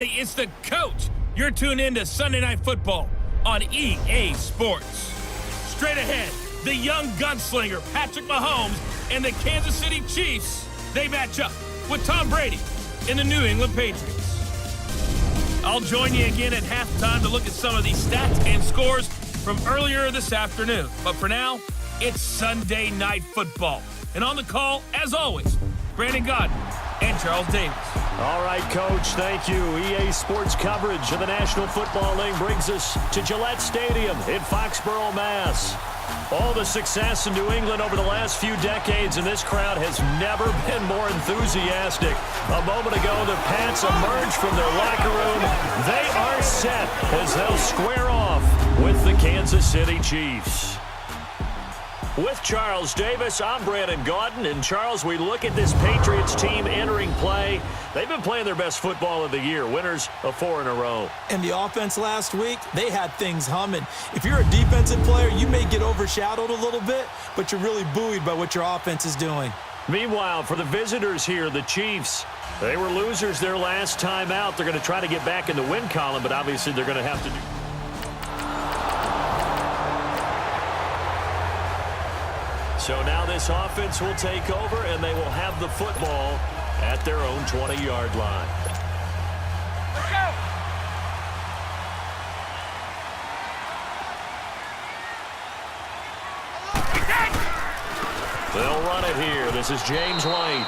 It's the coach. You're tuned in to Sunday Night Football on EA Sports. Straight ahead, the young gunslinger Patrick Mahomes and the Kansas City Chiefs. They match up with Tom Brady and the New England Patriots. I'll join you again at halftime to look at some of these stats and scores from earlier this afternoon. But for now, it's Sunday Night Football. And on the call, as always, Brandon Godden and Charles Davis. All right, Coach, thank you. EA Sports coverage of the National Football League brings us to Gillette Stadium in Foxborough, Mass. All the success in New England over the last few decades, and this crowd has never been more enthusiastic. A moment ago, the Pats emerged from their locker room. They are set as they'll square off with the Kansas City Chiefs. With Charles Davis, I'm Brandon Godden. And Charles, we look at this Patriots team entering play. They've been playing their best football of the year, winners of 4 in a row. And the offense last week, they had things humming. If you're a defensive player, you may get overshadowed a little bit, but you're really buoyed by what your offense is doing. Meanwhile, for the visitors here, the Chiefs, they were losers their last time out. They're going to try to get back in the win column, but obviously they're going to have to do. So now this offense will take over, and they will have the football at their own 20-yard line. Let's go. They'll run it here. This is James White.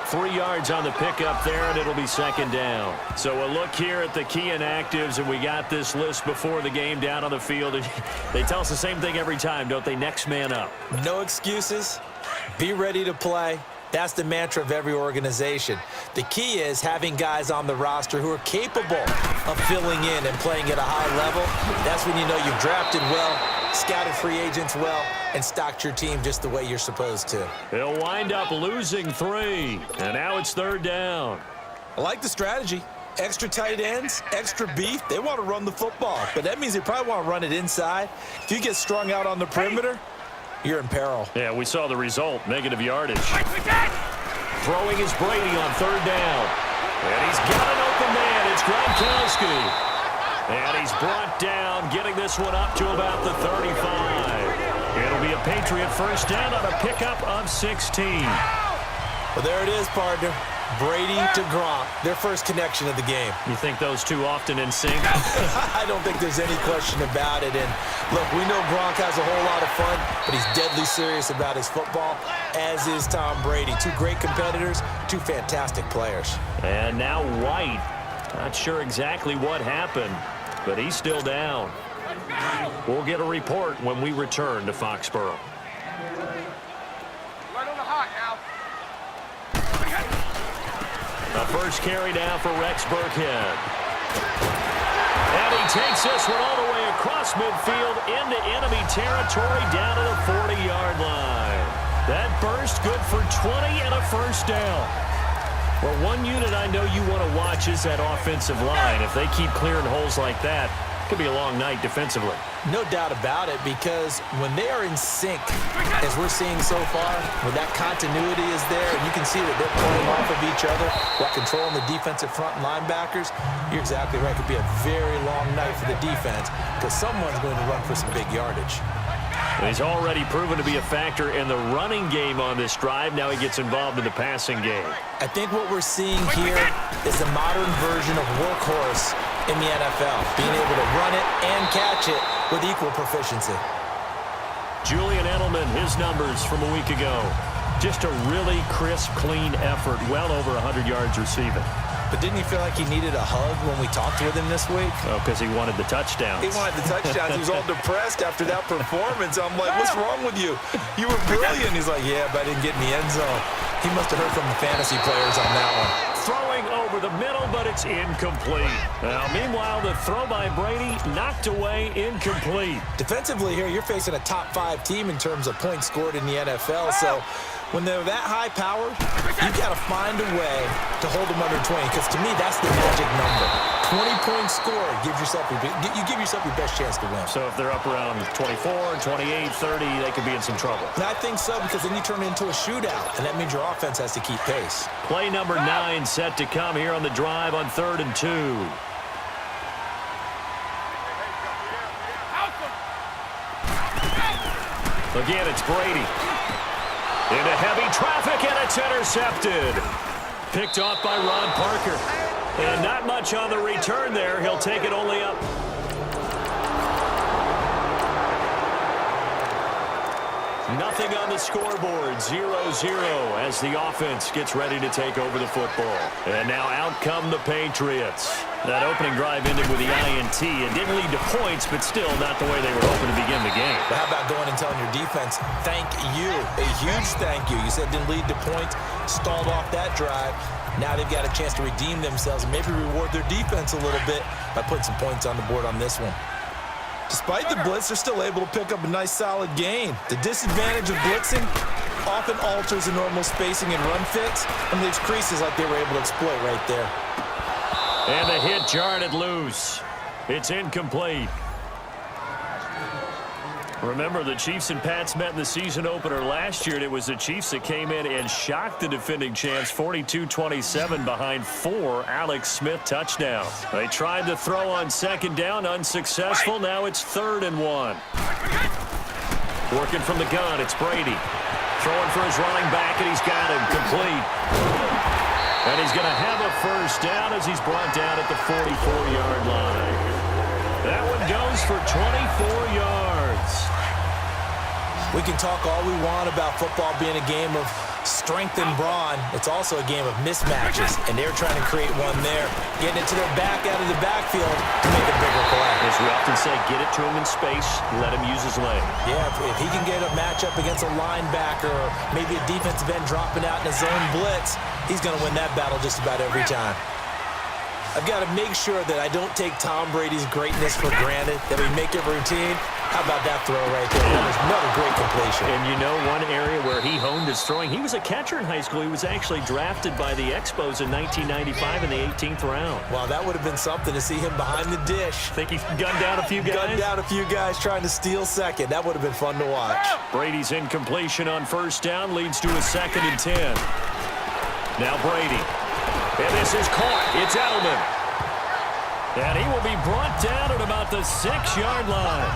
3 yards on the pickup there, and it'll be second down. So a look here at the key inactives, and we got this list before the game down on the field. They tell us the same thing every time, don't they? Next man up. No excuses. Be ready to play. That's the mantra of every organization. The key is having guys on the roster who are capable of filling in and playing at a high level. That's when you know you've drafted well, scouted free agents well, and stocked your team just the way you're supposed to. They'll wind up losing 3, and now it's third down. I like the strategy. Extra tight ends, extra beef. They want to run the football, but that means they probably want to run it inside. If you get strung out on the perimeter, you're in peril. Yeah, we saw the result, negative yardage. Throwing is Brady on third down. And he's got an open man. It's Gronkowski. And he's brought down, getting this one up to about the 35. It'll be a Patriot first down on a pickup of 16. Well, there it is, partner. Brady to Gronk, their first connection of the game. You think those two often in sync? I don't think there's any question about it. And look, we know Gronk has a whole lot of fun, but he's deadly serious about his football, as is Tom Brady. 2 great competitors, 2 fantastic players. And now White. Not sure exactly what happened, but he's still down. We'll get a report when we return to Foxborough. Right on the hot now. The first carry now for Rex Burkhead. And he takes this one all the way across midfield into enemy territory down to the 40-yard line. That burst good for 20 and a first down. Well, one unit I know you want to watch is that offensive line. If they keep clearing holes like that, it could be a long night defensively. No doubt about it, because when they are in sync, as we're seeing so far, when that continuity is there, and you can see that they're playing off of each other while controlling the defensive front and linebackers, you're exactly right. It could be a very long night for the defense because someone's going to run for some big yardage. He's already proven to be a factor in the running game on this drive. Now he gets involved in the passing game. I think what we're seeing here is the modern version of workhorse in the NFL, being able to run it and catch it with equal proficiency. Julian Edelman, his numbers from a week ago. Just a really crisp, clean effort, well over 100 yards receiving. But didn't you feel like he needed a hug when we talked with him this week? Oh, because he wanted the touchdowns. He wanted the touchdowns. He was all depressed after that performance. I'm like, what's wrong with you? You were brilliant. He's like, yeah, but I didn't get in the end zone. He must have heard from the fantasy players on that one. Throwing over the middle, but it's incomplete. Now, meanwhile, the throw by Brady knocked away, incomplete. Defensively here, you're facing a top 5 team in terms of points scored in the NFL. So when they're that high powered, you've got to find a way to hold them under 20, because to me, that's the magic number. 20-point score. You give yourself your best chance to win. So if they're up around 24, 28, 30, they could be in some trouble. And I think so, because then you turn it into a shootout, and that means your offense has to keep pace. Play number 9 set to come here on the drive on 3rd and 2. Again, it's Brady. Into heavy traffic, and it's intercepted. Picked off by Ron Parker. And not much on the return there. He'll take it only up. Nothing on the scoreboard, 0-0 as the offense gets ready to take over the football. And now out come the Patriots. That opening drive ended with the INT. It didn't lead to points, but still not the way they were hoping to begin the game. But how about going and telling your defense, thank you, a huge thank you. You said it didn't lead to points, stalled off that drive. Now they've got a chance to redeem themselves and maybe reward their defense a little bit by putting some points on the board on this one. Despite the blitz, they're still able to pick up a nice, solid gain. The disadvantage of blitzing often alters the normal spacing and run fits and leaves creases like they were able to exploit right there. And the hit jarred it loose. It's incomplete. Remember, the Chiefs and Pats met in the season opener last year, and it was the Chiefs that came in and shocked the defending champs 42-27 behind 4 Alex Smith touchdowns. They tried to throw on 2nd down, unsuccessful. Now it's 3rd and 1. Working from the gun, it's Brady. Throwing for his running back, and he's got him complete. And he's going to have a 1st down as he's brought down at the 44-yard line. That one goes for 24 yards. We can talk all we want about football being a game of strength and brawn. It's also a game of mismatches, and they're trying to create one there. Getting it to their back out of the backfield to make a bigger play. As we often say, get it to him in space, let him use his leg. Yeah, if he can get a matchup against a linebacker or maybe a defensive end dropping out in a zone blitz, he's going to win that battle just about every time. I've got to make sure that I don't take Tom Brady's greatness for granted, that we make it routine. How about that throw right there? That was another great completion. And you know one area where he honed his throwing? He was a catcher in high school. He was actually drafted by the Expos in 1995 in the 18th round. Wow, that would have been something to see him behind the dish. Think he gunned down a few guys? Gunned down a few guys trying to steal second. That would have been fun to watch. Brady's incompletion on 1st down leads to a 2nd and 10. Now Brady. And this is caught. It's Edelman. And he will be brought down at about the 6-yard line.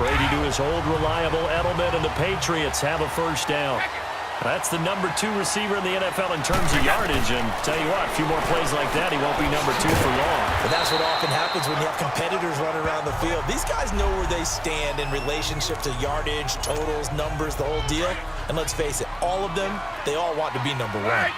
Brady to his old reliable Edelman, and the Patriots have a 1st down. That's the number 2 receiver in the NFL in terms of yardage. And tell you what, a few more plays like that, he won't be number 2 for long. But that's what often happens when you have competitors running around the field. These guys know where they stand in relationship to yardage, totals, numbers, the whole deal. And let's face it, all of them, they all want to be number 1.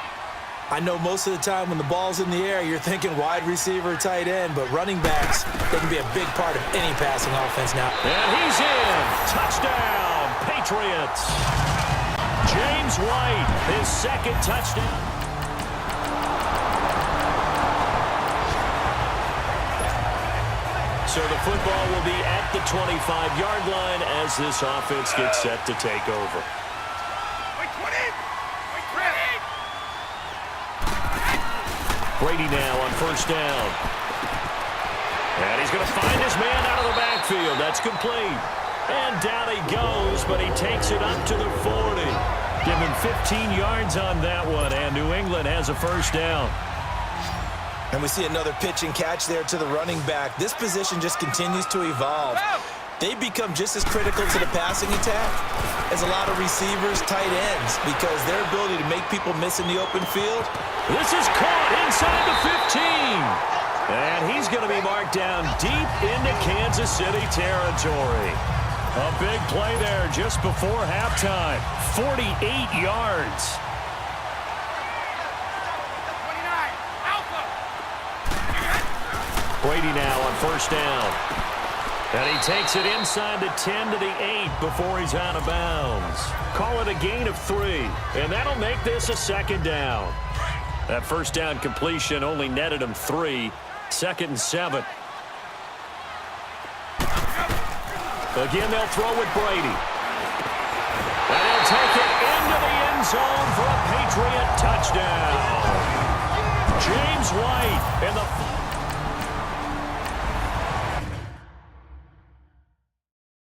I know most of the time when the ball's in the air, you're thinking wide receiver, tight end, but running backs, they can be a big part of any passing offense now. And he's in. Touchdown, Patriots. James White, his 2nd touchdown. So the football will be at the 25-yard line as this offense gets set to take over. Brady now on 1st down. And he's going to find his man out of the backfield. That's complete. And down he goes, but he takes it up to the 40. Give him 15 yards on that one, and New England has a 1st down. And we see another pitch and catch there to the running back. This position just continues to evolve. They become just as critical to the passing attack as a lot of receivers, tight ends, because their ability to make people miss in the open field. This is caught inside the 15. And he's going to be marked down deep into Kansas City territory. A big play there just before halftime. 48 yards. Brady now on 1st down. And he takes it inside the 10 to the 8 before he's out of bounds. Call it a gain of 3. And that'll make this a 2nd down. That 1st down completion only netted him 3. 2nd and 7. Again, they'll throw with Brady. And he'll take it into the end zone for a Patriot touchdown. James White in the